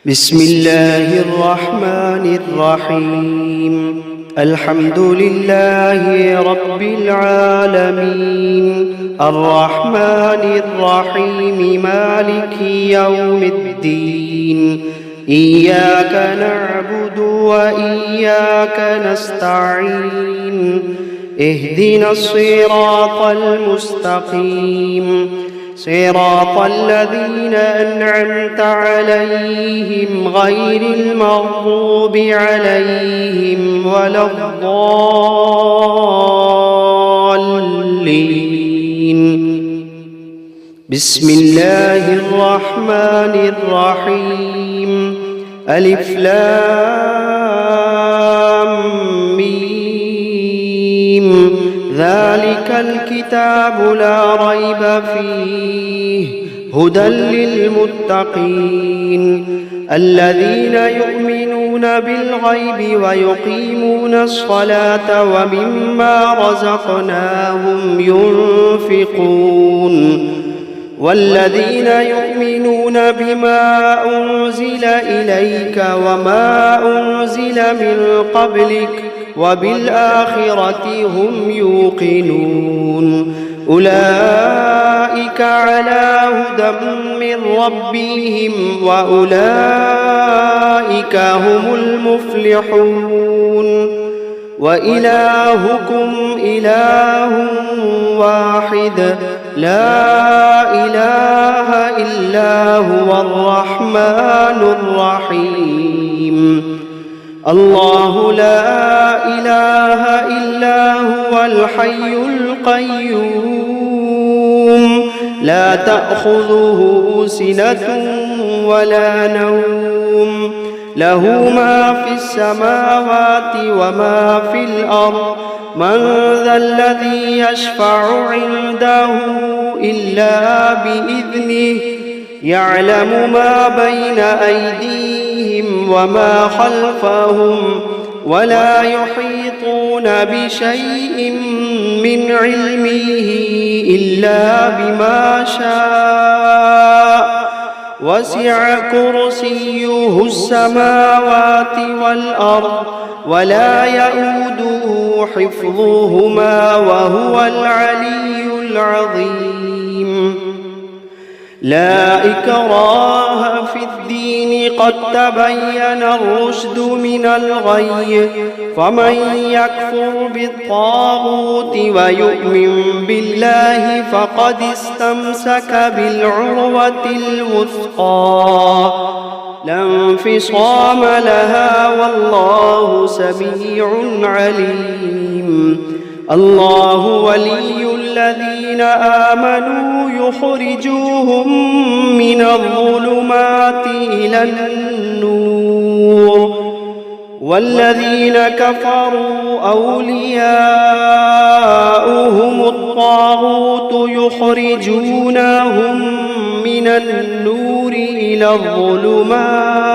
بسم الله الرحمن الرحيم. الحمد لله رب العالمين، الرحمن الرحيم، مالك يوم الدين. إياك نعبد وإياك نستعين. اهدنا الصراط المستقيم، صراط الذين أنعمت عليهم غير المغضوب عليهم ولا الضالين. بسم الله الرحمن الرحيم. ألف لام ميم. ذلك الكتاب لا ريب فيه هدى للمتقين الذين يؤمنون بالغيب ويقيمون الصلاة ومما رزقناهم ينفقون والذين يؤمنون بما أنزل إليك وما أنزل من قبلك وبالآخرة هم يوقنون. أولئك على هدى من ربهم وأولئك هم المفلحون. وإلهكم إله واحد لا إله إلا هو الرحمن الرحيم. الله لا إله إلا هو الحي القيوم، لا تأخذه سنة ولا نوم، له ما في السماوات وما في الأرض. من ذا الذي يشفع عنده إلا بإذنه، يعلم ما بين أيديهم وما خلفهم، ولا يحيطون بشيء من علمه إلا بما شاء. وسع كرسيه السماوات والأرض ولا يئوده حفظهما وهو العلي العظيم. لا إكراه في الدين، قد تبين الرشد من الغي. فمن يكفر بالطاغوت ويؤمن بالله فقد استمسك بالعروة الوثقى لا انفصام لها، والله سميع عليم. الله ولي الذين آمنوا يخرجوهم من الظلمات إلى النور، والذين كفروا أولياؤهم الطاغوت يخرجونهم من النور إلى الظلمات.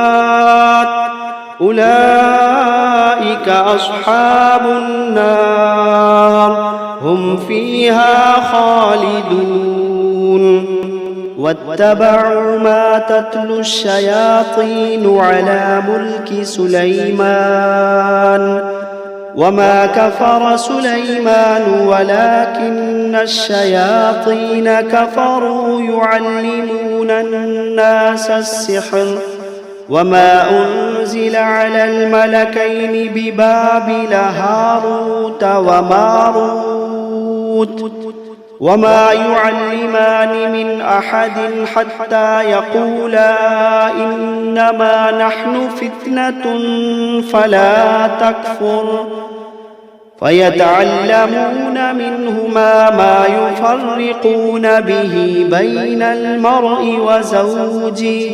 أولئك أصحاب النار، هم فيها خالدون. واتبعوا ما تتلو الشياطين على ملك سليمان، وما كفر سليمان ولكن الشياطين كفروا يعلمون الناس السحر. وما أنزل على الملكين ببابل هاروت وماروت وما يعلمان من أحد حتى يقولا إنما نحن فتنة فلا تكفر. فيتعلمون منهما ما يفرقون به بين المرء وزوجه،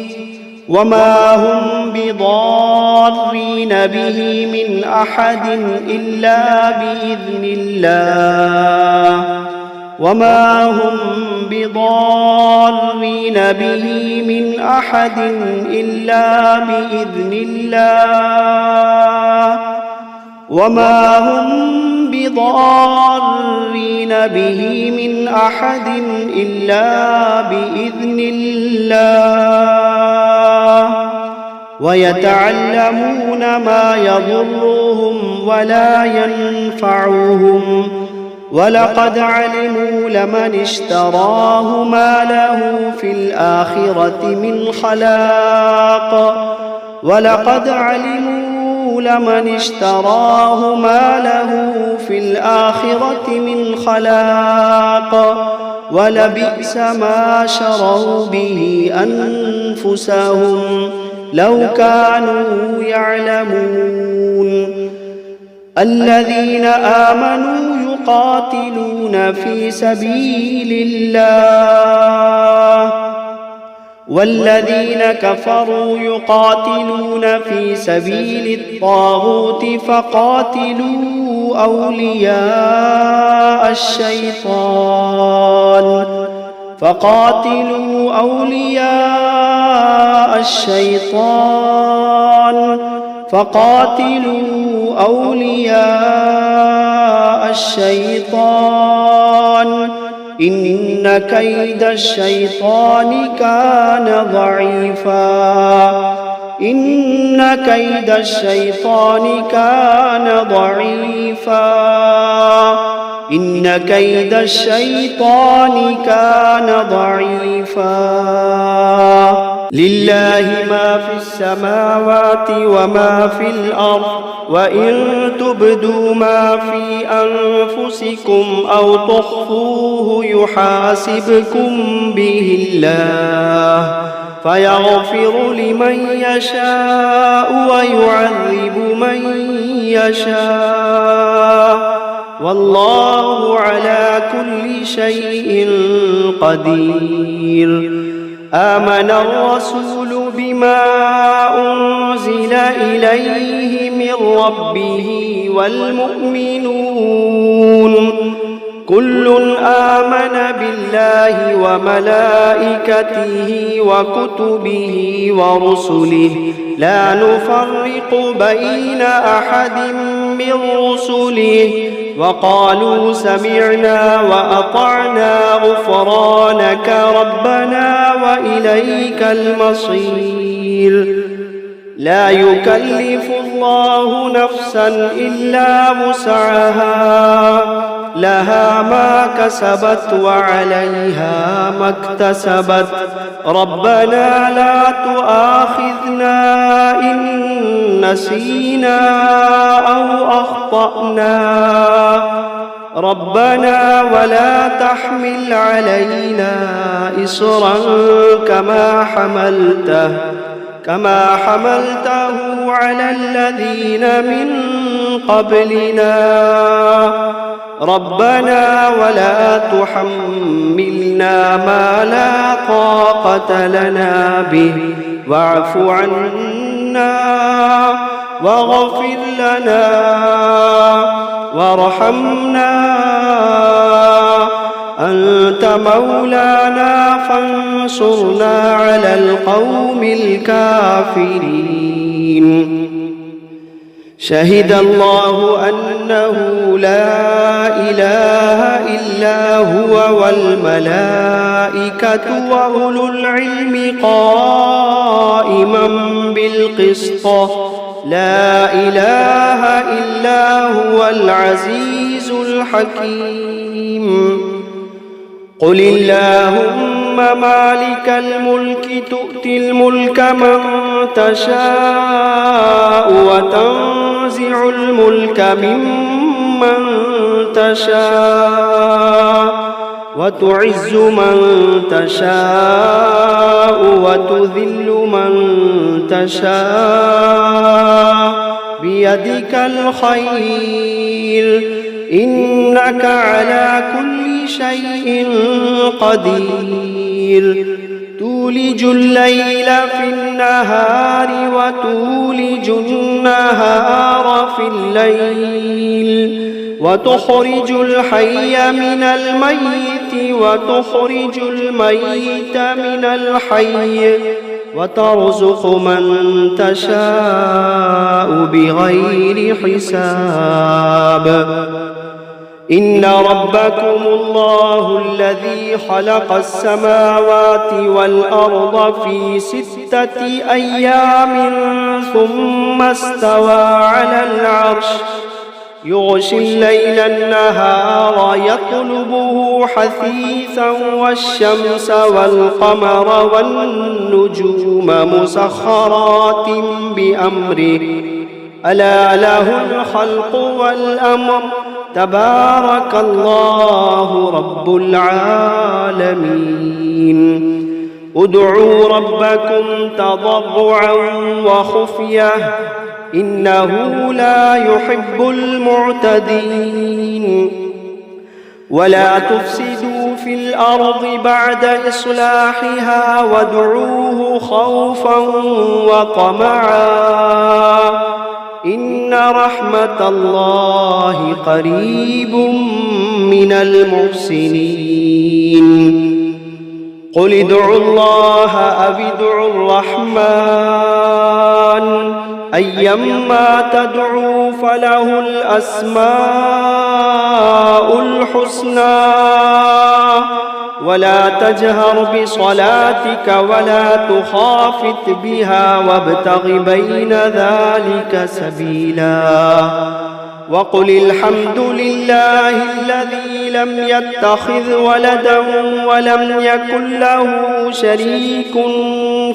وما هم بضارين به من أحد إلا بإذن الله، وما هم بضارين به من أحد إلا بإذن الله، وما هم بضارين به من أحد إلا بإذن الله. ويتعلمون ما يضرهم ولا ينفعهم ولقد علموا لمن اشتراه ما له في الآخرة من خلاق ولقد علموا لمن اشتراه ما له في الآخرة من خلاق ولبئس ما شروا به أنفسهم لو كانوا يعلمون الذين آمنوا يقاتلون في سبيل الله والذين كفروا يقاتلون في سبيل الطاغوت فقاتلوا أولياء الشيطان إن كيد الشيطان كان ضعيفا لله ما في السماوات وما في الأرض وإن تبدوا ما في أنفسكم أو تخفوه يحاسبكم به الله فيغفر لمن يشاء ويعذب من يشاء والله على كل شيء قدير آمن الرسول بما أنزل إليه من ربه والمؤمنون كل آمن بالله وملائكته وكتبه ورسله لا نفرق بين أحد من رسله وقالوا سمعنا وأطعنا غفرانك ربنا وإليك المصير لا يكلف الله نفسا إلا وسعها لها ما كسبت وعليها ما اكتسبت ربنا لا تؤاخذنا إن نسينا أو أخطأنا ربنا ولا تحمل علينا إصرا كما حملته على الذين من قبلنا ربنا ولا تحملنا ما لا طاقة لنا به واعف عنا واغفر لنا وارحمنا أنت مولانا فانصرنا على القوم الكافرين شهد الله أنه لا إله إلا هو والملائكة وأولو العلم قائما بالقسط لا إله إلا هو العزيز الحكيم قل اللهم مالك الملك تؤتي الملك من تشاء وتنزع الملك ممن تشاء وتعز من تشاء وتذل من تشاء بيدك الخير إنك على كل شيء قدير تولج الليل في النهار وتولج النهار في الليل وتخرج الحي من الميت وتخرج الميت من الحي وترزق من تشاء بغير حساب إن ربكم الله الذي خلق السماوات والأرض في 6 أيام ثم استوى على العرش يغشي الليل النهار يطلبه حثيثا والشمس والقمر والنجوم مسخرات بأمره ألا له الخلق والأمر تبارك الله رب العالمين ادعوا ربكم تضرعا وخفية إنه لا يحب المعتدين ولا تفسدوا في الأرض بعد إصلاحها وادعوه خوفا وطمعا إن رحمة الله قريب من المحسنين قل ادعوا الله أو ادعوا الرحمن أيما تدعوا فله الأسماء الحسنى ولا تجهر بصلاتك ولا تخافت بها وابتغ بين ذلك سبيلا وقل الحمد لله الذي لم يتخذ ولدا ولم يكن له شريك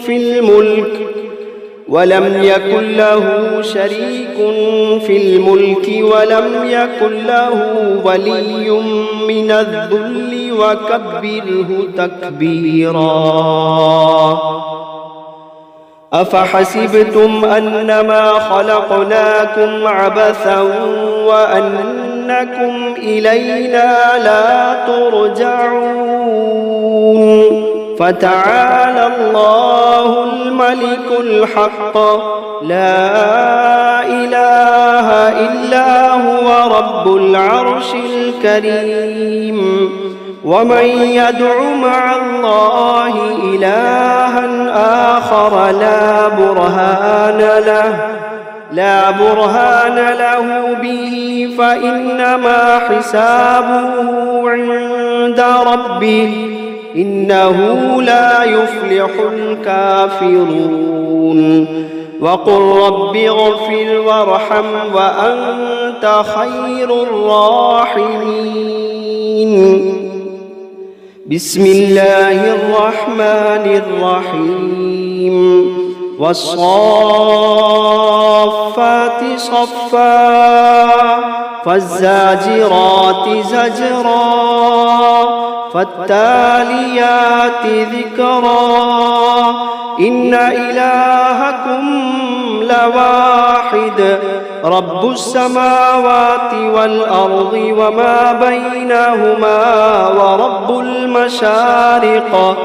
في الملك ولم يكن له ولي من الذل وكبره تكبيرا أفحسبتم أنما خلقناكم عبثا وأنكم إلينا لا ترجعون فتعالى الله الملك الحق لا إله إلا هو رب العرش الكريم ومن يدع مع الله إلها آخر لا برهان له به فإنما حسابه عند ربه إنه لا يفلح الكافرون وقل رب اغفر وارحم وأنت خير الراحمين بسم الله الرحمن الرحيم والصافات صفا فالزاجرات زجرا فالتاليات ذكرا إن إلهكم لواحد رب السماوات والأرض وما بينهما ورب المشارق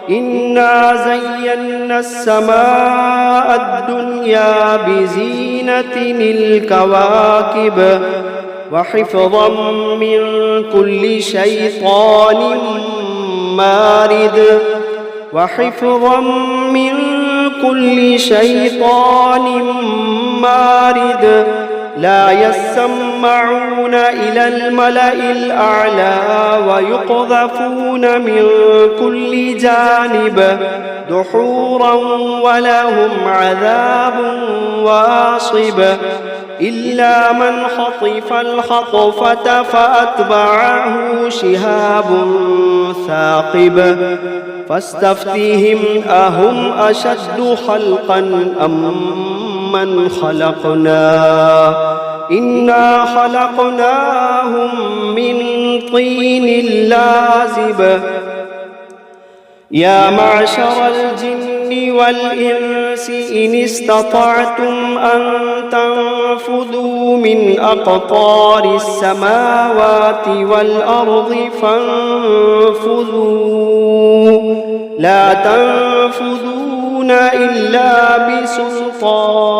إنا زينا السماء الدنيا بزينة الكواكب وحفظا من كل شيطان مارد لا يسمعون إلى الملأ الأعلى ويقذفون من كل جانب دحورا ولهم عذاب واصب إلا من خطف الخطفة فأتبعه شهاب ثاقب فاستفتهم أهم أشد خلقا أم من خلقنا إنا خلقناهم من طين لازب يا معشر الجن والإنس إن استطعتم أن تنفذوا من أقطار السماوات والأرض فانفذوا لا تنفذون إلا بسلطان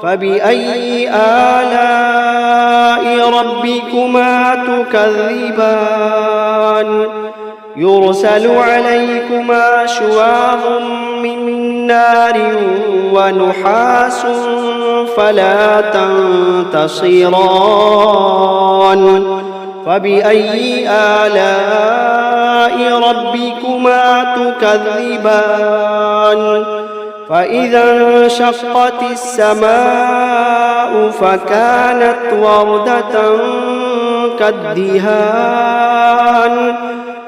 فبأي آلاء ربكما تكذبان يرسل عليكما شواظ من نار ونحاس فلا تنتصران فبأي آلاء ربكما تكذبان فإذا انشقت السماء فكانت وردة كالدهان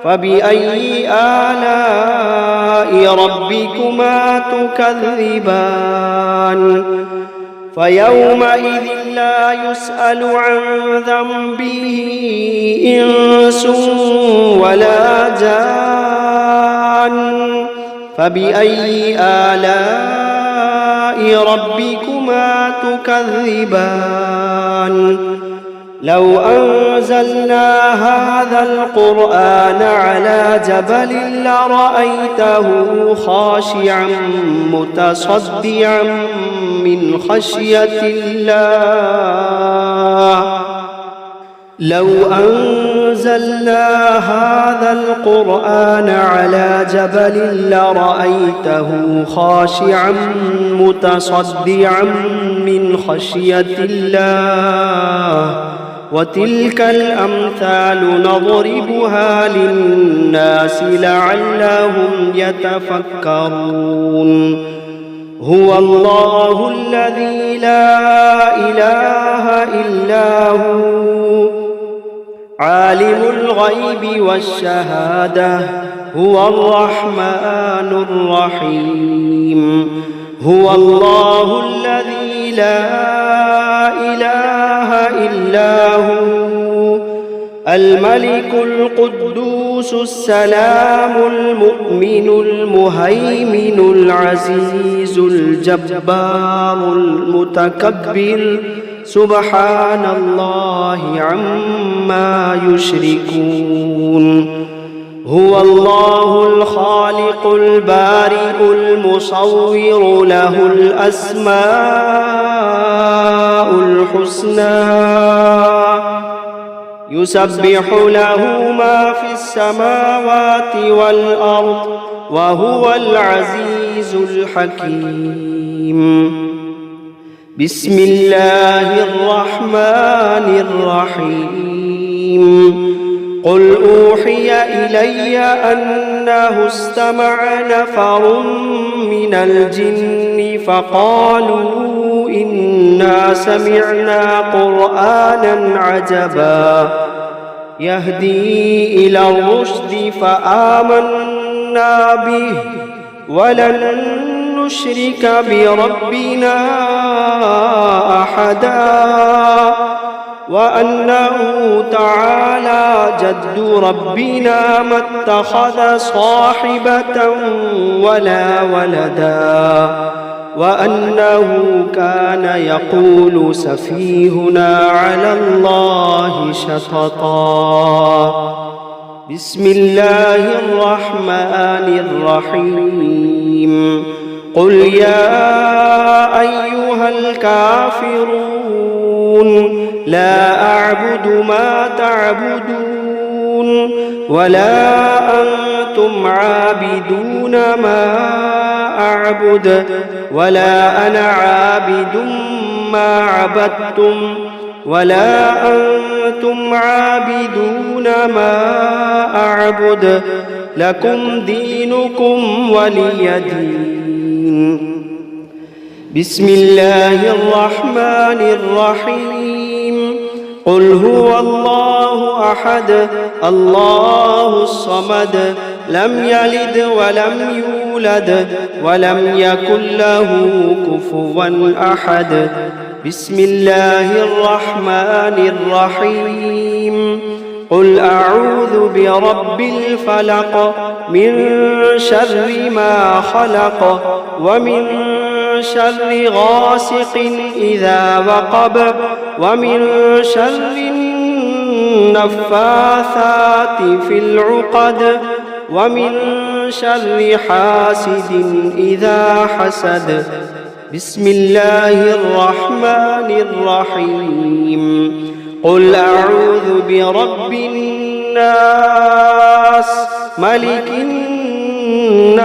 فبأي آلاء ربكما تكذبان فيومئذ لا يسأل عن ذنبه إنس ولا جان فبأي آلاء ربكما تكذبان لو أنزلنا هذا القرآن على جبل لرأيته خاشعا متصدعا من خشية الله لو أنزلنا هذا القرآن على جبل لرأيته خاشعا متصدعا من خشية الله وتلك الأمثال نضربها للناس لعلهم يتفكرون هو الله الذي لا إله إلا هو عالم الغيب والشهادة هو الرحمن الرحيم هو الله الذي لا إله إلا هو الملك القدوس السلام المؤمن المهيمن العزيز الجبار المتكبر سبحان الله عما يشركون هو الله الخالق البارئ المصور له الأسماء الحسنى يسبح له ما في السماوات والأرض وهو العزيز الحكيم بسم الله الرحمن الرحيم قل أوحي إلي أنه استمع نفر من الجن فقالوا إنا سمعنا قرآنا عجبا يهدي إلى الرشد فآمنا به ولن نشرك بربنا أحدا وأنه تعالى جد ربنا ما اتخذ صاحبة ولا ولدا وأنه كان يقول سفيهنا على الله شططا بسم الله الرحمن الرحيم قل يا أيها الكافرون لا أعبد ما تعبدون ولا أنتم عابدون ما أعبد ولا أنا عابد ما عبدتم ولا أنتم عابدون ما أعبد لكم دينكم ولي دين بسم الله الرحمن الرحيم قل هو الله أحد الله الصمد لم يلد ولم يولد ولم يكن له كفوا أحد بسم الله الرحمن الرحيم قل أعوذ برب الفلق من شر ما خلق ومن شر غاسق إذا وقب ومن شر النفاثات في العقد ومن شر حاسد إذا حسد بسم الله الرحمن الرحيم قل أعوذ برب الناس ملك الناس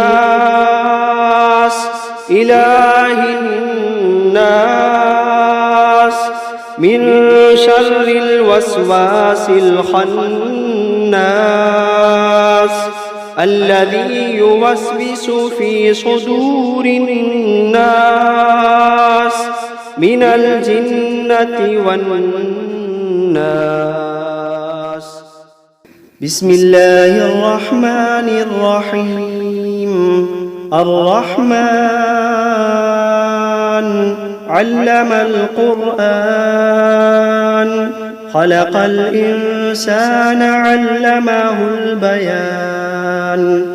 إله الناس من شر الوسواس الخناس الذي يوسوس في صدور الناس من الجنة والناس. بسم الله الرحمن الرحيم. الرحمن علم القرآن خلق الإنسان علمه البيان.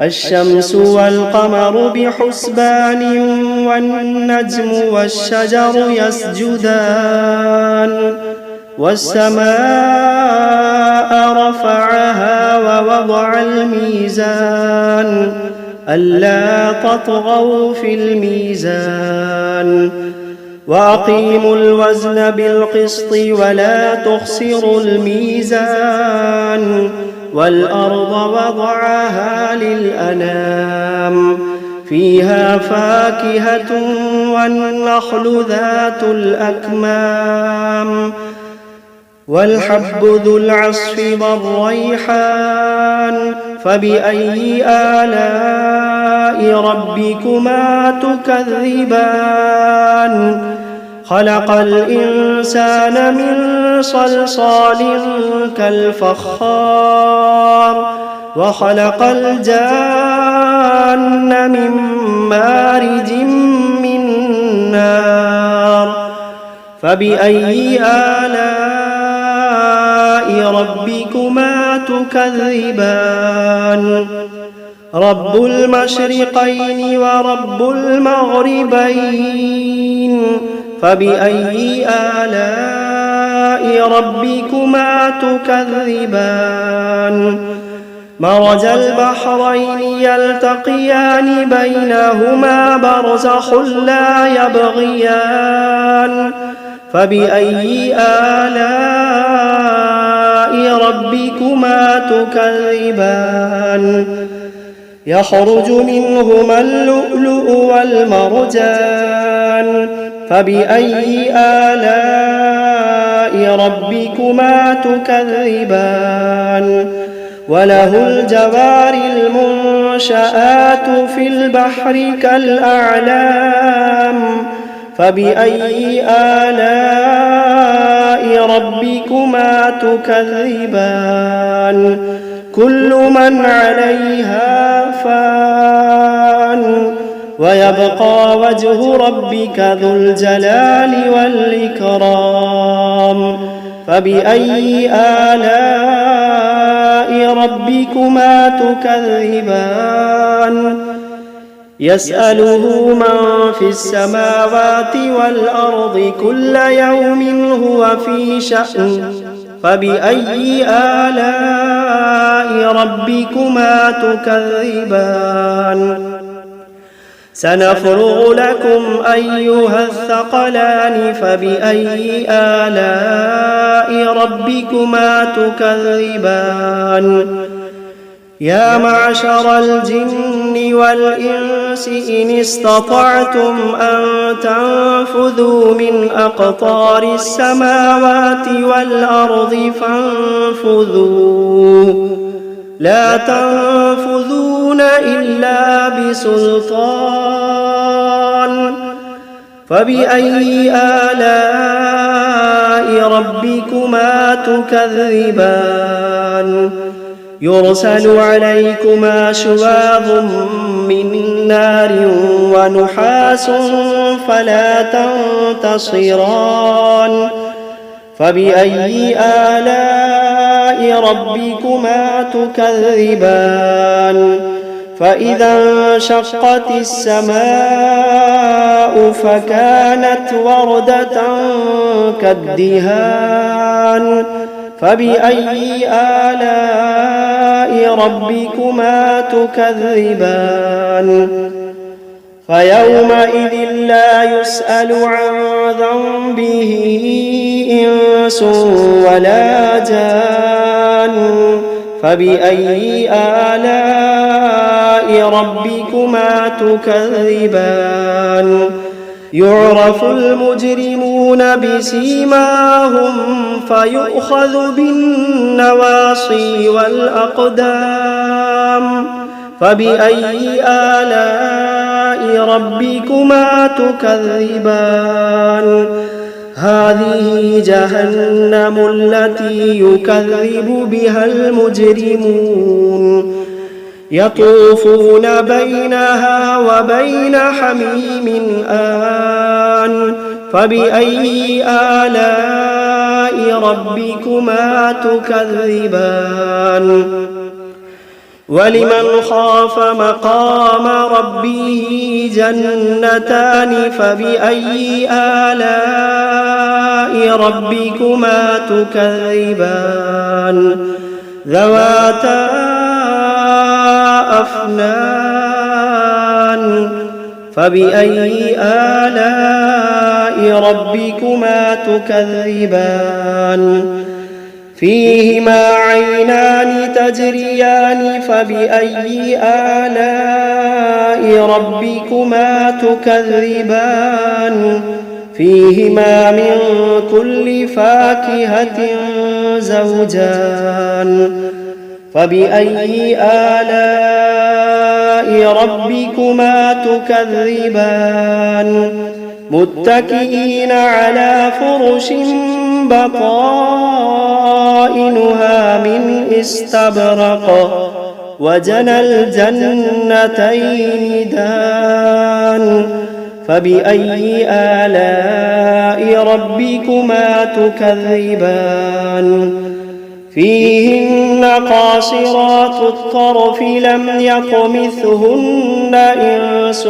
الشمس والقمر بحسبان والنجم والشجر يسجدان. والسماء رفعها ووضع الميزان ألا تطغوا في الميزان وأقيموا الوزن بالقسط ولا تخسروا الميزان. والأرض وضعها للأنام فيها فاكهة والنخل ذات الأكمام والحب ذو العصف والريحان. فبأي آلاء ربكما تكذبان؟ خلق الإنسان من صلصال كالفخار وخلق الجان من مارج من نار. فبأي آلاء ربكما تكذبان؟ رب المشرقين ورب المغربين. فبأي آلاء ربكما تكذبان؟ مرج البحرين يلتقيان بينهما برزخ لا يبغيان. فبأي آلاء ربكما تكذبان؟ يخرج منهما اللؤلؤ والمرجان. فبأي آلاء ربكما تكذبان؟ وله الجوار المنشآت في البحر كالأعلام. فبأي آلاء ربكما تكذبان؟ كل من عليها فان ويبقى وجه ربك ذو الجلال والإكرام. فبأي آلاء ربكما تكذبان؟ يسأله من في السماوات والأرض كل يوم هو في شأن. فبأي آلاء ربكما تكذبان؟ سنفرغ لكم أيها الثقلان. فبأي آلاء ربكما تكذبان؟ يا معشر الجن والإنس إن استطعتم أن تنفذوا من أقطار السماوات والأرض فانفذوا لا تنفذون إلا بسلطان. فبأي آلاء ربكما تكذبان؟ يرسل عليكما شواظ من نار ونحاس فلا تنتصران. فبأي آلاء ربكما تكذبان؟ فإذا انشقت السماء فكانت وردة كالدهان. فبأي آلاء ربكما تكذبان؟ فيومئذ لا يسأل عن ذنبه إنس ولا جان. فبأي آلاء ربكما تكذبان يعرف المجرمون بسيماهم فيؤخذ بالنواصي والأقدام فبأي آلاء ربكما تكذبان هذه جهنم التي يكذب بها المجرمون يطوفون بينها وبين حميم آن فبأي آلاء ربكما تكذبان ولمن خاف مقام ربه جنتان فبأي آلاء ربكما تكذبان ذواتا أفنان فبأي آلاء ربكما تكذبان فيهما عينان تجريان فبأي آلاء ربكما تكذبان فيهما من كل فاكهة زوجان فبأي آلاء ربكما تكذبان متكئين على فرش بطائنها من استبرق وجنى الجنتين دان فبأي آلاء ربكما تكذبان فيهن قاصرات الطرف لم يطمثهن إنس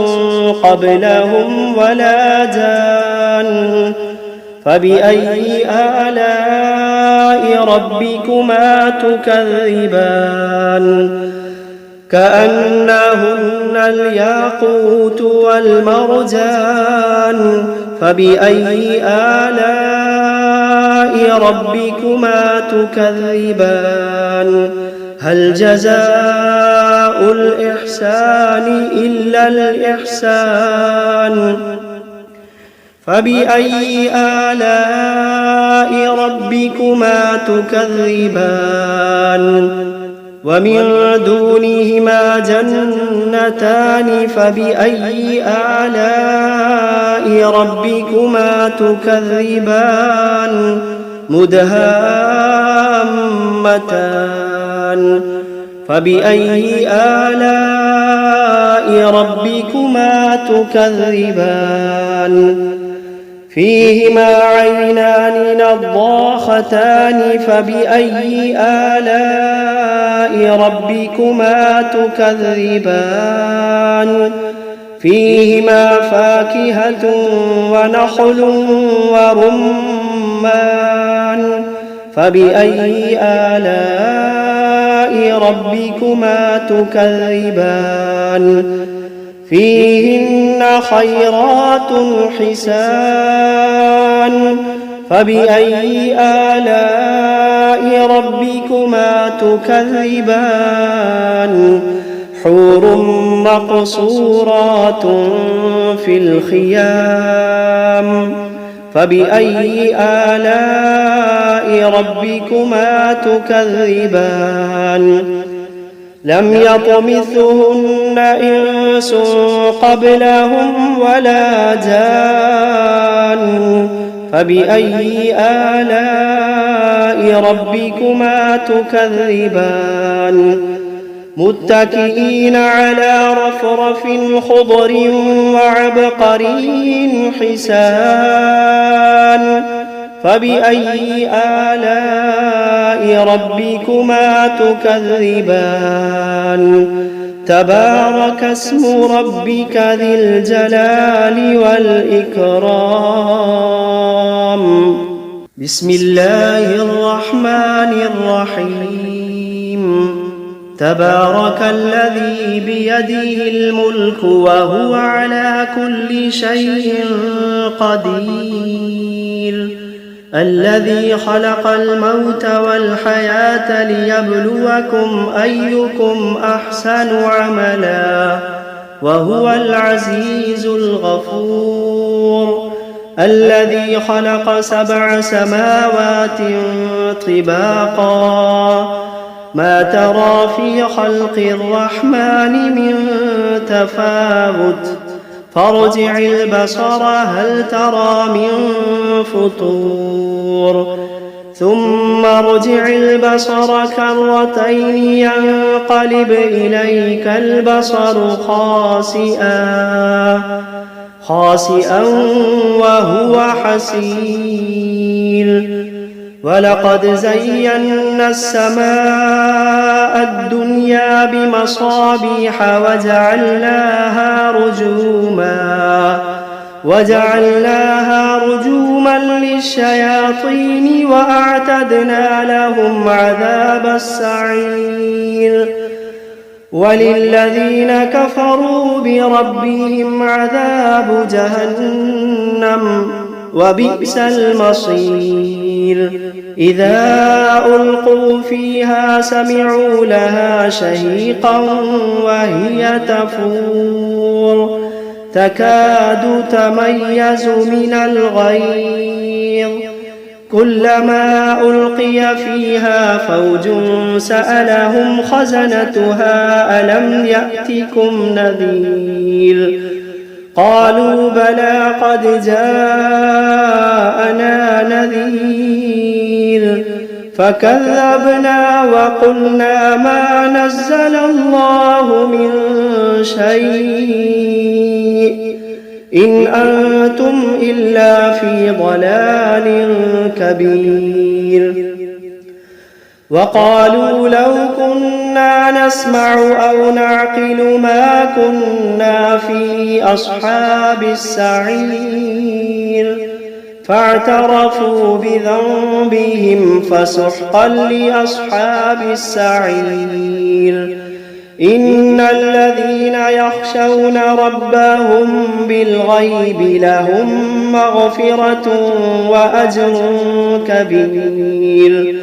قبلهم ولا جان فبأي آلاء ربكما تكذبان كأنهن الياقوت والمرجان فبأي آلاء ربكما تكذبان هل جزاء الإحسان إلا الإحسان فبأي آلاء ربكما تكذبان ومن دونهما جنتان فبأي آلاء ربكما تكذبان مدهامتان فبأي آلاء ربكما تكذبان فيهما عينان نضاختان فبأي آلاء ربكما تكذبان فيهما فاكهة ونخل ورمان فبأي آلاء ربكما تكذبان فيهن خيرات حسان فبأي آلاء ربكما تكذبان حور مقصورات في الخيام فبأي آلاء ربكما تكذبان لم يطمثهن إنس قبلهم ولا جان فبأي آلاء ربكما تكذبان متكئين على رفرف خضر وعبقري حسان فبأي آلاء ربكما تكذبان تبارك اسم ربك ذي الجلال والإكرام بسم الله الرحمن الرحيم تبارك الذي بيده الملك وهو على كل شيء قدير الذي خلق الموت والحياة ليبلوكم أيكم أحسن عملا وهو العزيز الغفور. الذي خلق 7 سماوات طباقا ما ترى في خلق الرحمن من تفاوت فارجع البصر هل ترى من فطور ثم ارجع البصر كرتين ينقلب إليك البصر خاسئا وهو حسير. ولقد زينا السماء الدنيا بمصابيح وجعلناها رجوما للشياطين وأعتدنا لهم عذاب السعير. وللذين كفروا بربهم عذاب جهنم وبئس المصير. إذا ألقوا فيها سمعوا لها شهيقا وهي تفور تكاد تميز من الغيظ كلما ألقي فيها فوج سألهم خزنتها ألم يأتكم نذير قالوا بلى قد جاءنا نذير فكذبنا وقلنا ما نزل الله من شيء إن أنتم إلا في ضلال كبير. وقالوا لو كنا نسمع أو نعقل ما كنا في أصحاب السعير فاعترفوا بذنبهم فسحقا لأصحاب السعير. إن الذين يخشون ربهم بالغيب لهم مغفرة وأجر كبير.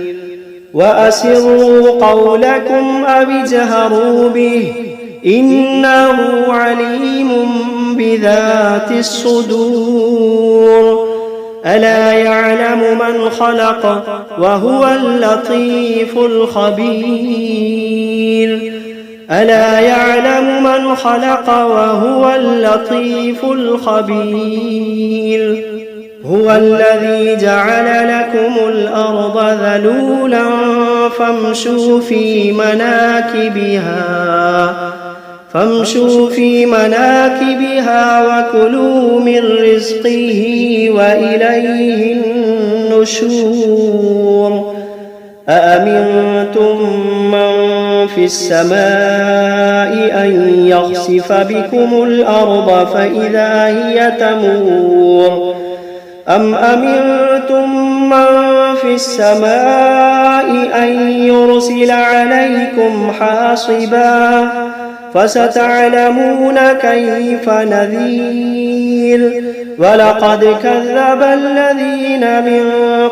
وأسروا قولكم أو اجهروا به إنه عليم بذات الصدور. ألا يعلم من خلق وهو اللطيف الخبير. ألا يعلم من خلق وهو اللطيف الخبير. هو الذي جعل لكم الأرض ذلولا فامشوا في مناكبها وكلوا من رزقه وإليه النشور. أأمنتم من في السماء أن يخسف بكم الأرض فإذا هي تمور أم أمنتم من في السماء أن يرسل عليكم حاصبا فستعلمون كيف نذير. ولقد كذب الذين من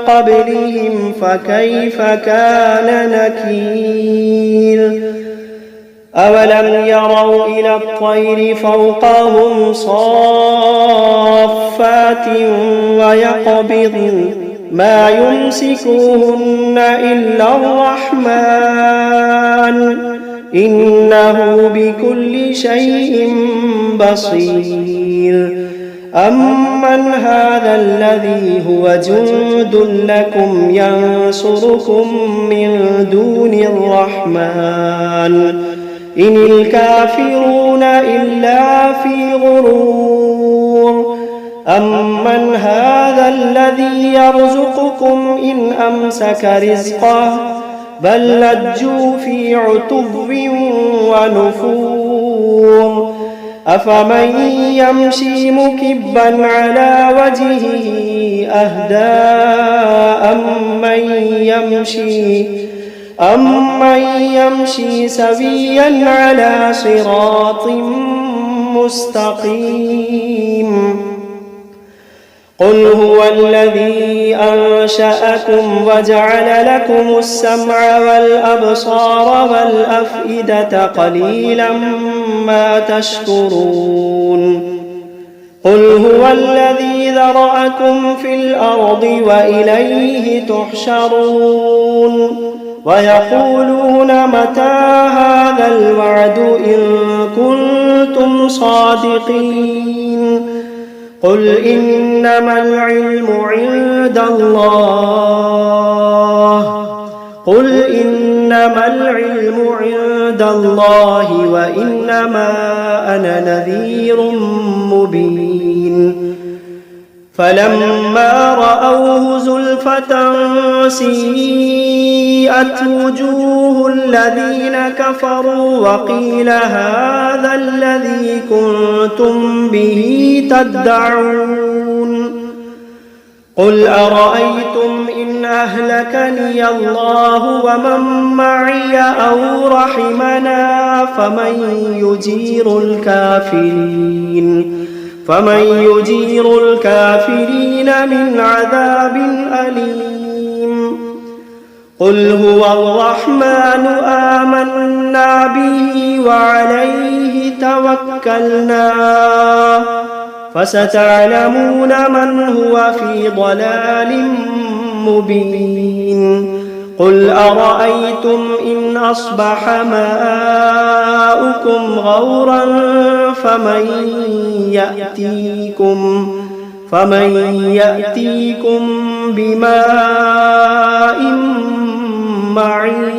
قبلهم فكيف كان نكير. أولم يروا إلى الطير فوقهم صافات ويقبضن ما يمسكوهن إلا الرحمن إنه بكل شيء بصير. أمن هذا الذي هو جند لكم ينصركم من دون الرحمن إن الكافرون إلا في غرور. أمن هذا الذي يرزقكم إن أمسك رزقه بل لجوا في عتو ونفور. أفمن يمشي مكبا على وجهه أهدى أمن يمشي سويا على صراط مستقيم. قل هو الذي أنشأكم وجعل لكم السمع والأبصار والأفئدة قليلا ما تشكرون قل هو الذي ذرأكم في الأرض وإليه تحشرون ويقولون متى هذا الوعد إن كنتم صادقين قل إنما العلم عند الله وإنما أنا نذير مبين فلما رأوه زلفة سيئت وجوه الذين كفروا وقيل هذا الذي كنتم به تدعون قل أرأيتم إن أهلكني الله ومن معي أو رحمنا فمن يجير الكافرين من عذاب أليم قل هو الرحمن آمنا به وعليه توكلنا فستعلمون من هو في ضلال مبين قل أرأيتم إن أصبح ماؤكم غورا فمن يأتيكم بماء معين